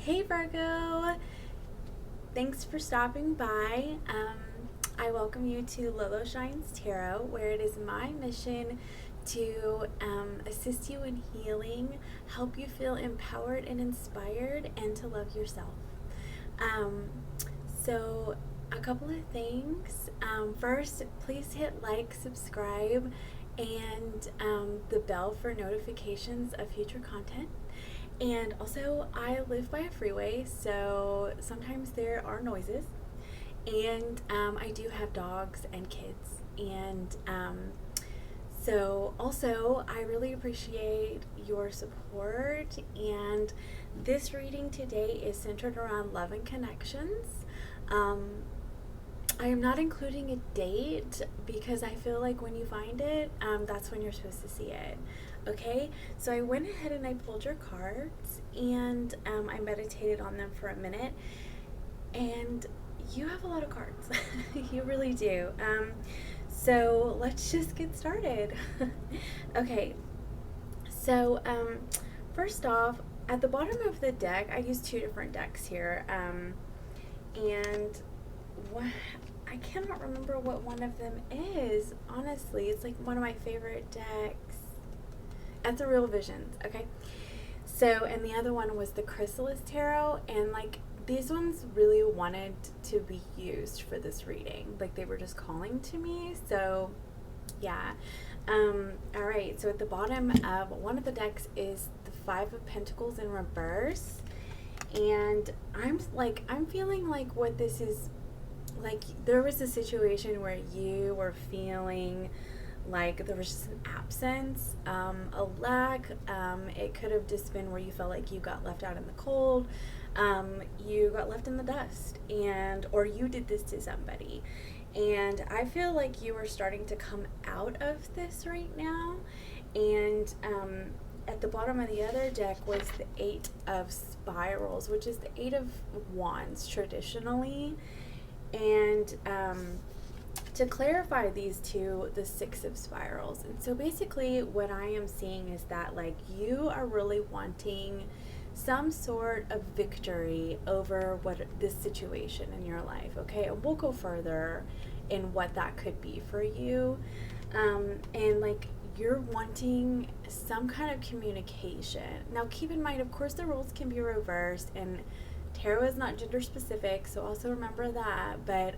Hey Virgo, thanks for stopping by. I welcome you to Lolo Shines Tarot, where it is my mission to assist you in healing, help you feel empowered and inspired, and to love yourself. Um, so, a couple of things. First, please hit like, subscribe, and the bell for notifications of future content. And also, I live by a freeway, so sometimes there are noises. And I do have dogs and kids. And so, also, I really appreciate your support. And this reading today is centered around love and connections. Um, I am not including a date because I feel like when you find it, that's when you're supposed to see it. Okay, so I went ahead and I pulled your cards and I meditated on them for a minute. And you have a lot of cards. You really do. So let's just get started. Okay, so first off, at the bottom of the deck, I used two different decks here. And what I cannot remember what one of them is. Honestly, it's like one of my favorite decks. Ethereal Visions. Okay. So, and the other one was the Chrysalis Tarot, and like these ones really wanted to be used for this reading. Like they were just calling to me. So, yeah. All right. So at the bottom of one of the decks is the Five of Pentacles in reverse, and I'm feeling like what this is. Like there was a situation where you were feeling like there was just an absence, a lack. It could have just been where you felt like you got left out in the cold, you got left in the dust, and or you did this to somebody. And I feel like you are starting to come out of this right now. And at the bottom of the other deck was the Eight of Spirals, which is the Eight of Wands traditionally. And to clarify these two, the Six of Spirals. And so basically what I am seeing is that like you are really wanting some sort of victory over what this situation in your life, okay? And we'll go further in what that could be for you. And like you're wanting some kind of communication. Now keep in mind, of course, the roles can be reversed, and tarot is not gender specific, so also remember that. But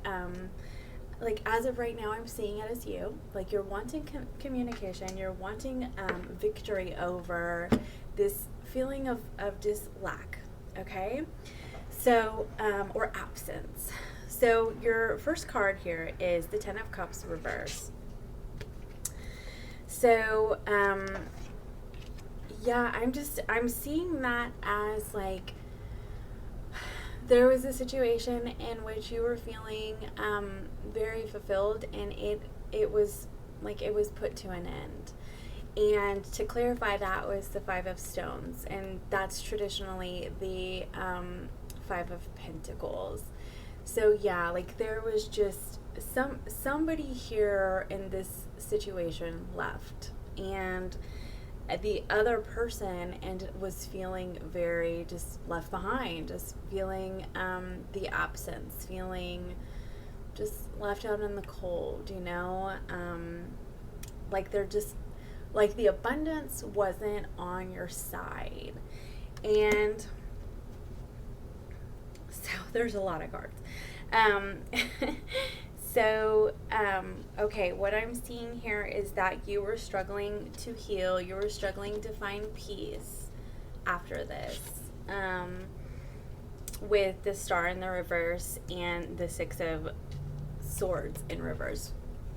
like as of right now, I'm seeing it as you. Like you're wanting communication, you're wanting victory over this feeling of just lack, okay? So, or absence. So your first card here is the Ten of Cups reverse. So, yeah, I'm seeing that as like, there was a situation in which you were feeling very fulfilled, and it was like it was put to an end. And to clarify, that was the Five of Stones, and that's traditionally the Five of Pentacles. So yeah, like there was just somebody here in this situation left, and the other person and was feeling very just left behind, just feeling the absence, feeling just left out in the cold, you know. Like they're just like the abundance wasn't on your side. And so there's a lot of cards. So, okay, what I'm seeing here is that you were struggling to heal. You were struggling to find peace after this, with the Star in the reverse and the Six of Swords in reverse.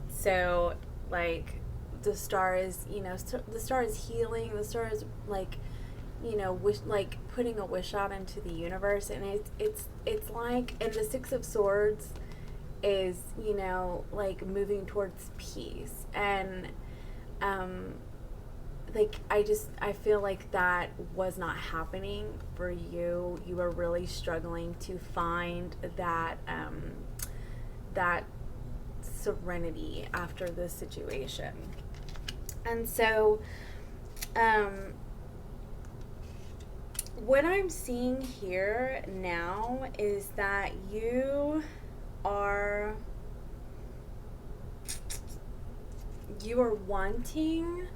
So, like, the Star is, you know, the Star is healing. The Star is, like, you know, like putting a wish out into the universe. And it's like, and the Six of Swords is, you know, like moving towards peace. And like I feel like that was not happening for you. You were really struggling to find that that serenity after this situation. And so what I'm seeing here now is that are you are wanting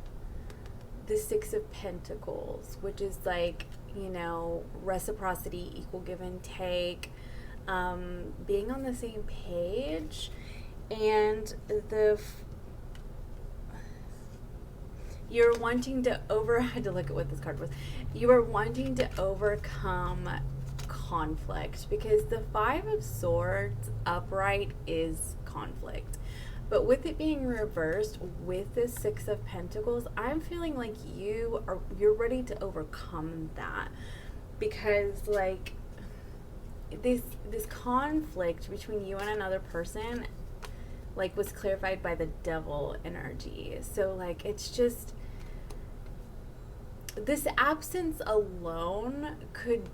the Six of Pentacles, which is like, you know, reciprocity, equal give and take, being on the same page, and you're wanting to I had to look at what this card was. You are wanting to overcome conflict, because the Five of Swords upright is conflict. But with it being reversed with the Six of Pentacles, I'm feeling like you're ready to overcome that, because like this conflict between you and another person like was clarified by the Devil energy. So like it's just this absence alone could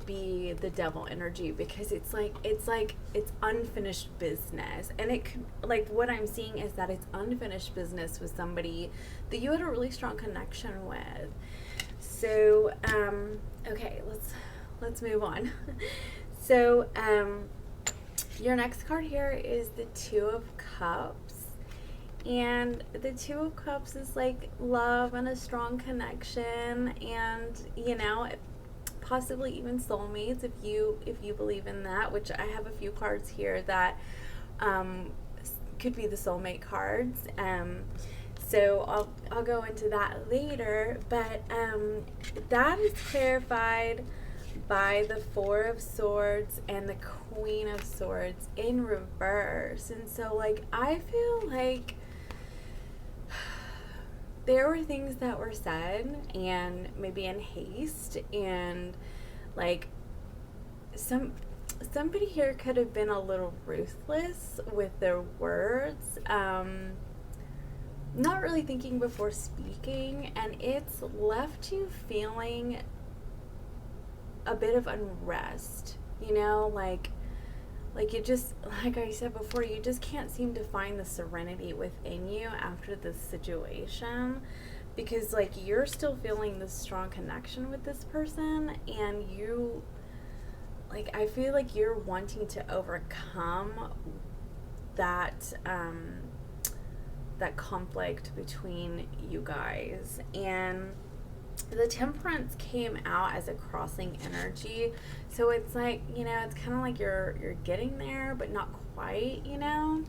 be the Devil energy, because it's unfinished business. And it could, like, what I'm seeing is that it's unfinished business with somebody that you had a really strong connection with. So okay, let's move on. So your next card here is the Two of Cups. And the Two of Cups is like love and a strong connection, and you know, possibly even soulmates if you believe in that, which I have a few cards here that could be the soulmate cards. So I'll go into that later, but that is clarified by the Four of Swords and the Queen of Swords in reverse. And so like I feel like there were things that were said, and maybe in haste, and like somebody here could have been a little ruthless with their words, not really thinking before speaking, and it's left you feeling a bit of unrest, you know, like you just, like I said before, you just can't seem to find the serenity within you after this situation, because like you're still feeling this strong connection with this person, and you, like, I feel like you're wanting to overcome that that conflict between you guys. And the Temperance came out as a crossing energy, so it's like, you know, it's kind of like you're getting there but not quite, you know,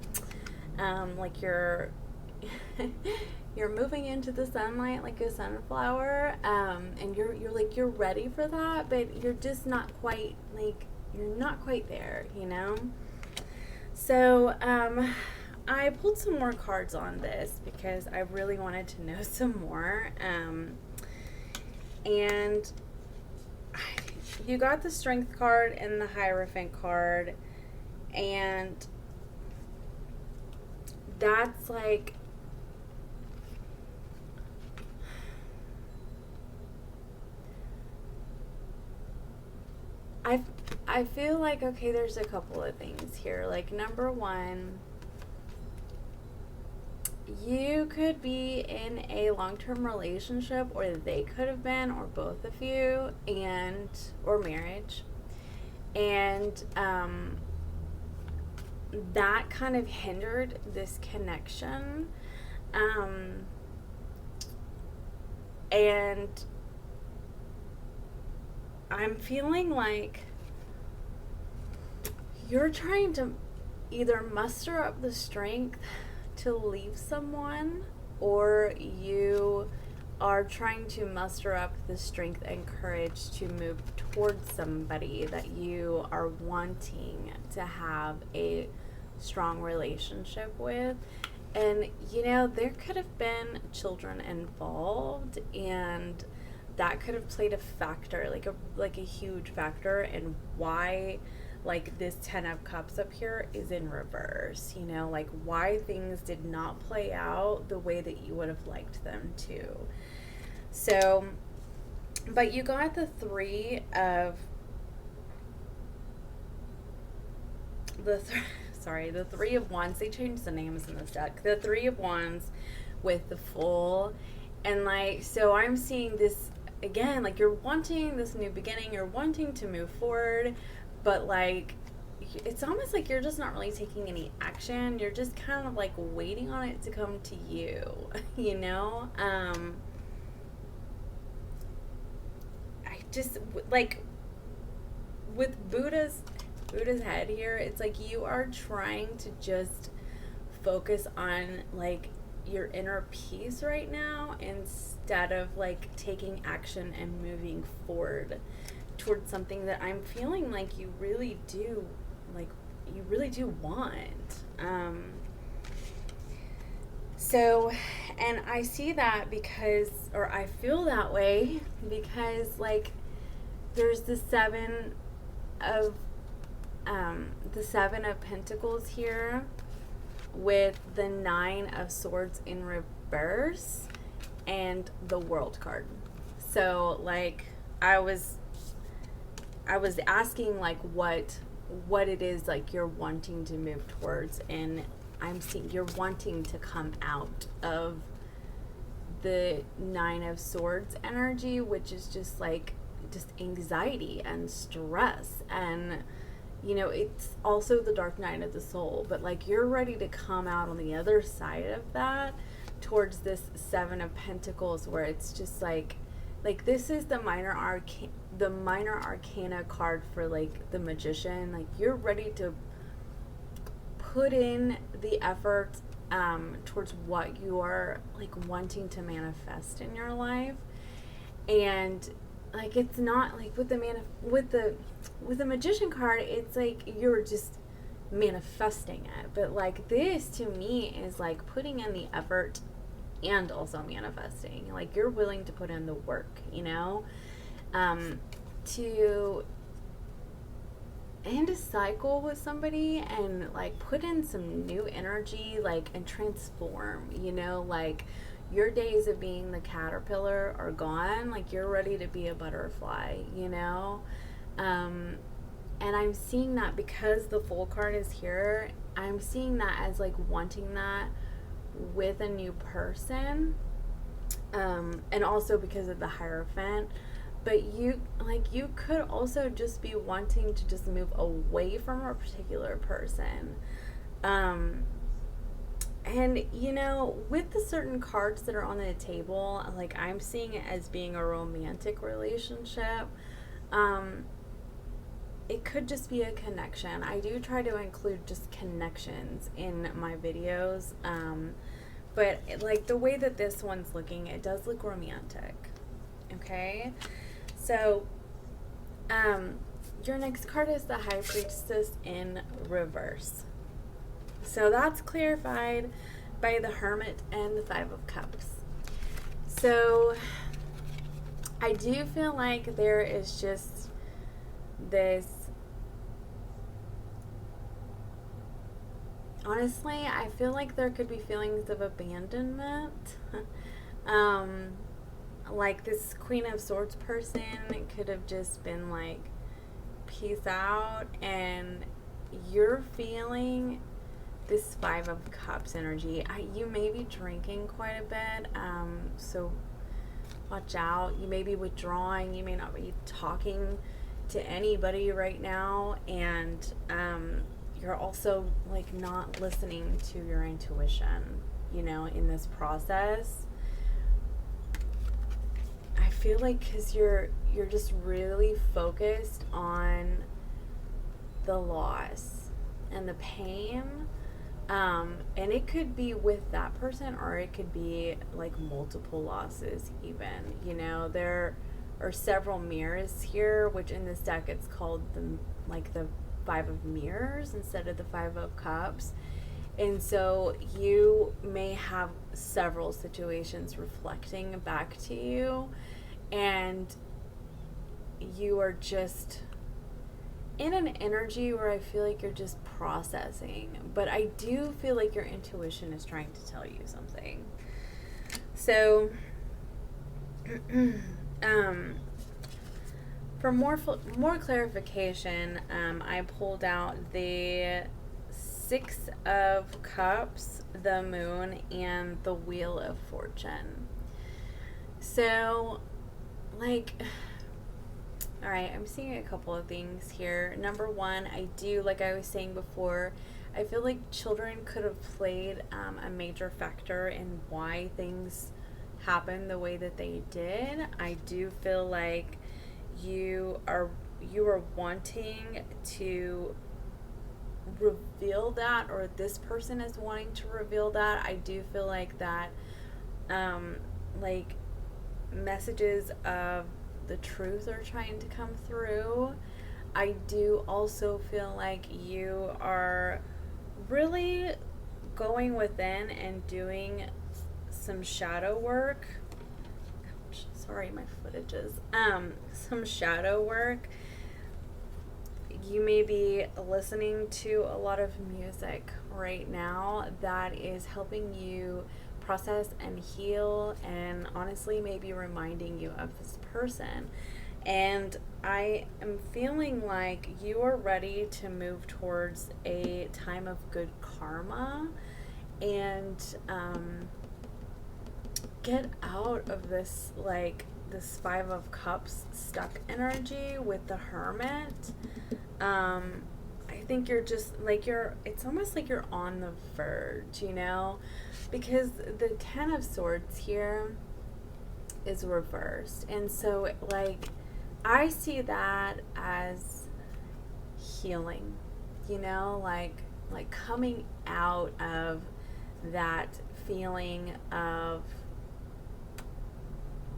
like you're you're moving into the sunlight like a sunflower, and you're ready for that, but you're just not quite, like, you're not quite there, you know. So I pulled some more cards on this because I really wanted to know some more. And you got the Strength card and the Hierophant card, and that's like, I feel like, okay, there's a couple of things here. Like, number one, you could be in a long-term relationship, or they could have been, or both of you, and or marriage, and that kind of hindered this connection, and I'm feeling like you're trying to either muster up the strength to leave someone, or you are trying to muster up the strength and courage to move towards somebody that you are wanting to have a strong relationship with. And you know, there could have been children involved, and that could have played a factor, like a huge factor in why, like, this Ten of Cups up here is in reverse, you know, like why things did not play out the way that you would have liked them to. So, but you got the Three of Wands. They changed the names in this deck. The Three of Wands with the Fool, and like, so I'm seeing this again, like you're wanting this new beginning, you're wanting to move forward, but like it's almost like you're just not really taking any action. You're just kind of like waiting on it to come to you, you know? I just like with Buddha's head here, it's like you are trying to just focus on like your inner peace right now instead of like taking action and moving forward towards something that I'm feeling like you really do want. So, and I see that because, or I feel that way because like there's the seven of Pentacles here with the 9 of Swords in reverse and the World card. So like I was asking like what it is like you're wanting to move towards, and I'm seeing you're wanting to come out of the 9 of Swords energy, which is just anxiety and stress, and you know, it's also the dark night of the soul, but like you're ready to come out on the other side of that towards this 7 of Pentacles, where it's just like this is the minor arcana card for like the Magician. Like you're ready to put in the effort towards what you are like wanting to manifest in your life. And like it's not like with the Magician card, it's like you're just manifesting it, but like this to me is like putting in the effort and also manifesting. Like you're willing to put in the work, you know, to end a cycle with somebody and like put in some new energy, like, and transform, you know, like your days of being the caterpillar are gone. Like you're ready to be a butterfly, you know? And I'm seeing that because the Fool card is here. I'm seeing that as like wanting that with a new person. And also because of the Hierophant. But you could also just be wanting to just move away from a particular person. And, you know, with the certain cards that are on the table, like I'm seeing it as being a romantic relationship. It could just be a connection. I do try to include just connections in my videos. But like the way that this one's looking, it does look romantic. Okay? So, your next card is the High Priestess in reverse. So that's clarified by the Hermit and the 5 of Cups. So I do feel like there is just this, honestly, I feel like there could be feelings of abandonment. Like this Queen of Swords person could have just been like, peace out, and you're feeling this 5 of Cups energy. You may be drinking quite a bit, so watch out. You may be withdrawing. You may not be talking to anybody right now, and you're also like not listening to your intuition, you know, in this process. I feel like because you're just really focused on the loss and the pain. And it could be with that person, or it could be like multiple losses even, you know. There are several mirrors here, which in this deck it's called the 5 of Mirrors instead of the 5 of Cups. And so you may have several situations reflecting back to you, and you are just in an energy where I feel like you're just processing, but I do feel like your intuition is trying to tell you something. So, for more clarification, I pulled out the 6 of Cups, the Moon, and the Wheel of Fortune. So, like, all right, I'm seeing a couple of things here. Number one, I do, like I was saying before, I feel like children could have played a major factor in why things happened the way that they did. I do feel like you are wanting to reveal that, or this person is wanting to reveal that. I do feel like that like messages of the truth are trying to come through. I do also feel like you are really going within and doing some shadow work. Sorry, my footage is some shadow work. You may be listening to a lot of music right now that is helping you process and heal, and honestly maybe reminding you of this person. And I am feeling like you are ready to move towards a time of good karma and get out of this, like, this Five of Cups stuck energy with the Hermit. I think you're just like, it's almost like you're on the verge, you know, because the Ten of Swords here is reversed. And so, like, I see that as healing, you know, like coming out of that feeling of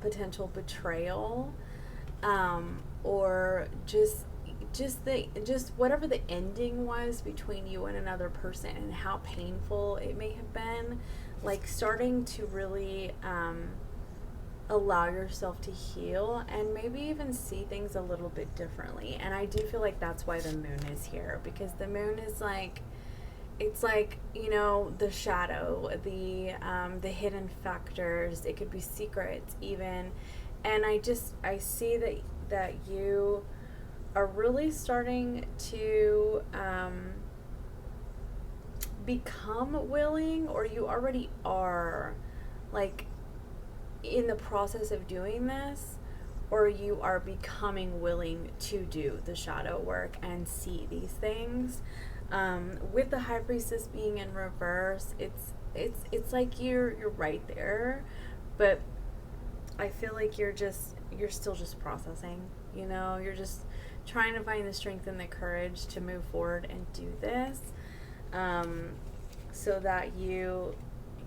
potential betrayal, or just whatever the ending was between you and another person and how painful it may have been, like starting to really allow yourself to heal and maybe even see things a little bit differently. And I do feel like that's why the moon is here, because the moon is like, it's like, you know, the shadow, the hidden factors. It could be secrets even. And I see that you are really starting to become willing, or you already are, like, in the process of doing this, or you are becoming willing to do the shadow work and see these things. With the High Priestess being in reverse, it's like you're right there, but I feel like you're still just processing, you know, you're just trying to find the strength and the courage to move forward and do this, so that you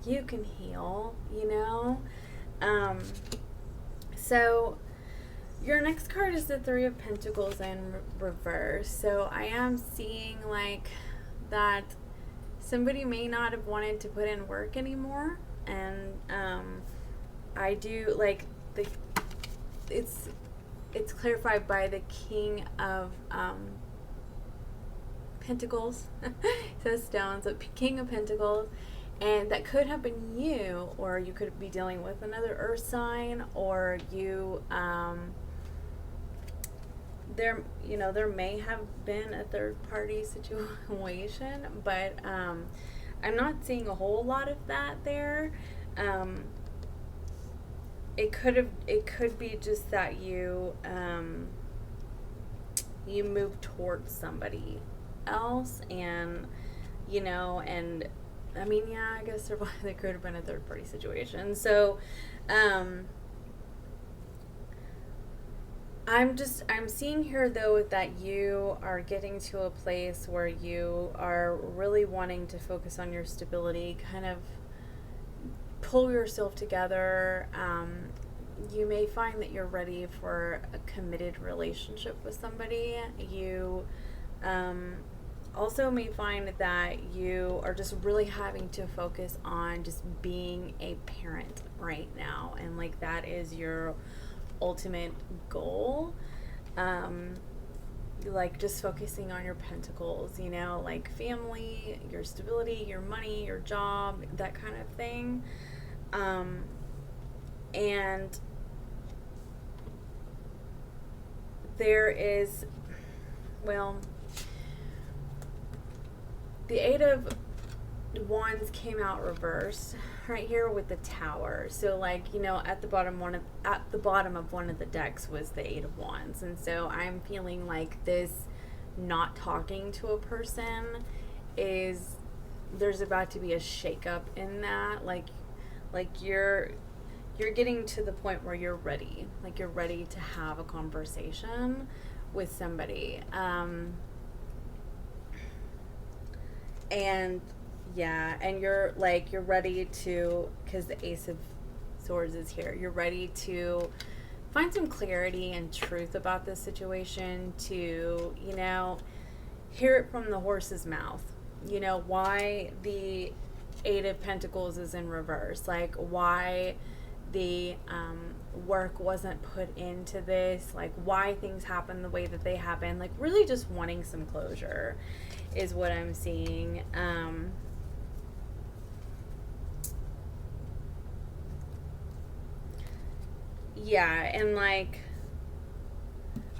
can heal, you know. So your next card is the Three of Pentacles in reverse. So I am seeing like that somebody may not have wanted to put in work anymore, and I do like it's clarified by the King of Pentacles. It says stones, so King of Pentacles. And that could have been you, or you could be dealing with another earth sign, or you, there may have been a third party situation, but I'm not seeing a whole lot of that there. It could be just that you move towards somebody else, and and I mean, yeah, I guess there could have been a third party situation. So, I'm seeing here though that you are getting to a place where you are really wanting to focus on your stability, kind of pull yourself together. You may find that you're ready for a committed relationship with somebody. You, also may find that you are just really having to focus on just being a parent right now, and like that is your ultimate goal. Like just focusing on your pentacles, like family, your stability, your money, your job, that kind of thing. And there is, well, the Eight of Wands came out reversed right here with the Tower. So like, you know, at the bottom of one of the decks was the Eight of Wands. And so I'm feeling like this not talking to a person is, there's about to be a shakeup in that. Like you're getting to the point where you're ready. Like you're ready to have a conversation with somebody. And yeah, and you're ready to, because the Ace of Swords is here, you're ready to find some clarity and truth about this situation, to, you know, hear it from the horse's mouth. You know, why the Eight of Pentacles is in reverse, like why the work wasn't put into this, like why things happen the way that they happen, like really just wanting some closure is what I'm seeing. Yeah, and like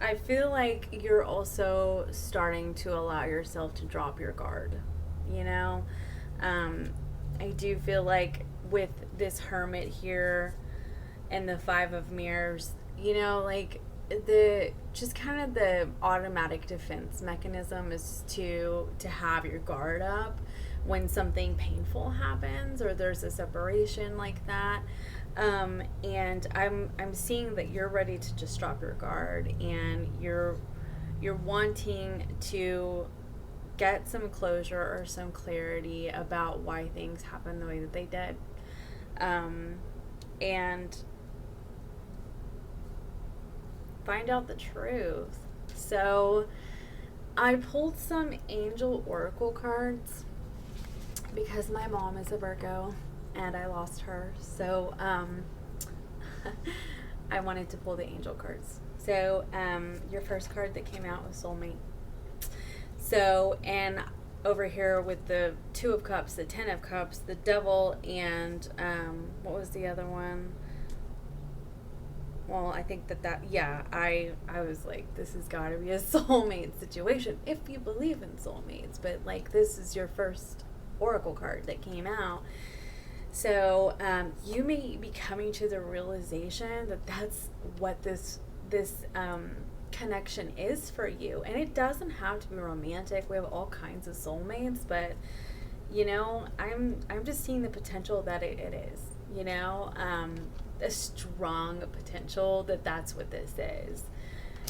I feel like you're also starting to allow yourself to drop your guard, you know? I do feel like with this Hermit here and the Five of Mirrors, you know, like the just kind of the automatic defense mechanism is to have your guard up when something painful happens or there's a separation like that. And I'm seeing that you're ready to just drop your guard, and you're wanting to get some closure or some clarity about why things happened the way that they did. And find out the truth. So I pulled some angel oracle cards because my mom is a Virgo and I lost her. So I wanted to pull the angel cards. So your first card that came out was soulmate. So, and over here with the Two of Cups, the Ten of Cups, the Devil, and what was the other one? Well, I think I was like, this has got to be a soulmate situation, if you believe in soulmates. But, like, this is your first oracle card that came out. So, you may be coming to the realization that that's what this connection is for you. And it doesn't have to be romantic. We have all kinds of soulmates, but, you know, I'm just seeing the potential that it is, you know, a strong potential that that's what this is,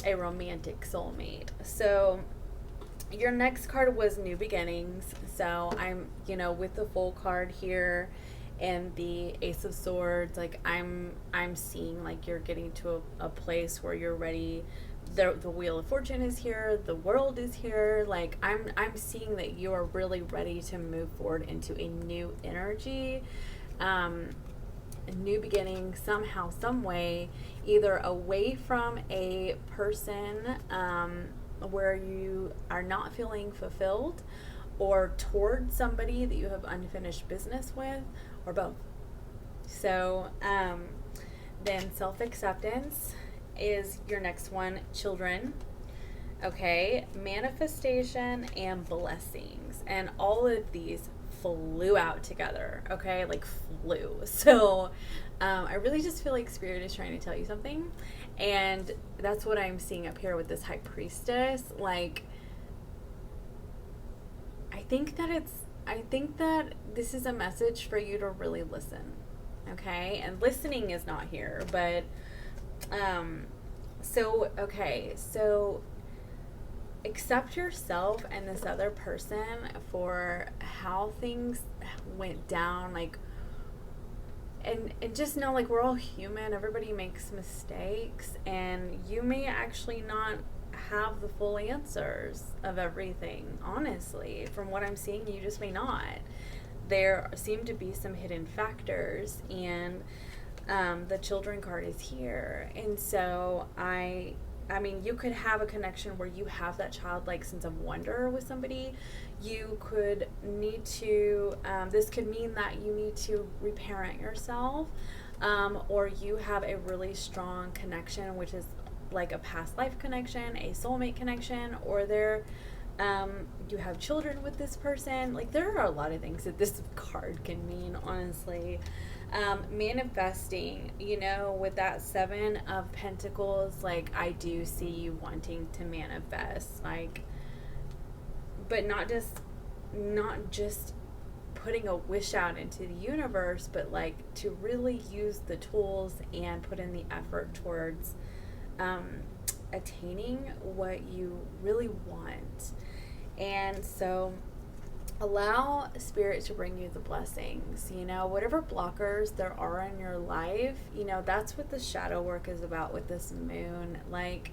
a romantic soulmate. So your next card was new beginnings. So I'm, you know, with the full card here and the Ace of Swords, like I'm seeing like you're getting to a place where you're ready. The Wheel of Fortune is here, the World is here. Like I'm seeing that you are really ready to move forward into a new energy, a new beginning somehow, some way, either away from a person where you are not feeling fulfilled, or toward somebody that you have unfinished business with, or both. So then self-acceptance is your next one. Children, okay, manifestation and blessings, and all of these flew out together, okay, like flew. So I really just feel like Spirit is trying to tell you something, and that's what I'm seeing up here with this High Priestess. Like I think that this is a message for you to really listen, okay? And listening is not here, but so accept yourself and this other person for how things went down, like, and just know, like, we're all human, everybody makes mistakes, and you may actually not have the full answers of everything. Honestly, from what I'm seeing, you just may not. There seem to be some hidden factors, and the Children card is here. And so I mean, you could have a connection where you have that childlike sense of wonder with somebody. You could need to, this could mean that you need to reparent yourself, or you have a really strong connection, which is like a past life connection, a soulmate connection, or there You have children with this person. Like, there are a lot of things that this card can mean, honestly. Manifesting, you know, with that Seven of Pentacles, like, I do see you wanting to manifest, like, but not just putting a wish out into the universe, but like to really use the tools and put in the effort towards attaining what you really want. And so allow spirit to bring you the blessings, you know, whatever blockers there are in your life, you know, that's what the shadow work is about with this moon. Like,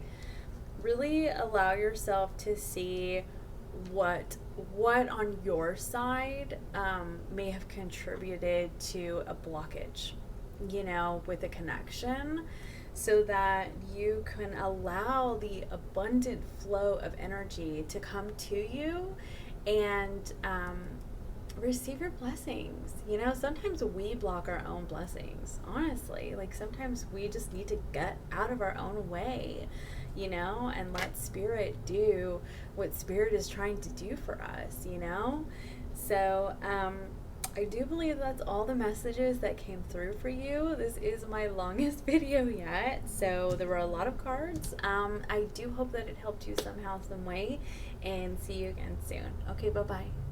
really allow yourself to see what on your side may have contributed to a blockage, you know, with a connection, so that you can allow the abundant flow of energy to come to you and receive your blessings. You know, sometimes we block our own blessings, honestly. Like, sometimes we just need to get out of our own way, you know, and let spirit do what spirit is trying to do for us, you know. So I do believe that's all the messages that came through for you. This is my longest video yet, so there were a lot of cards. I do hope that it helped you somehow, some way, and see you again soon. Okay, bye-bye.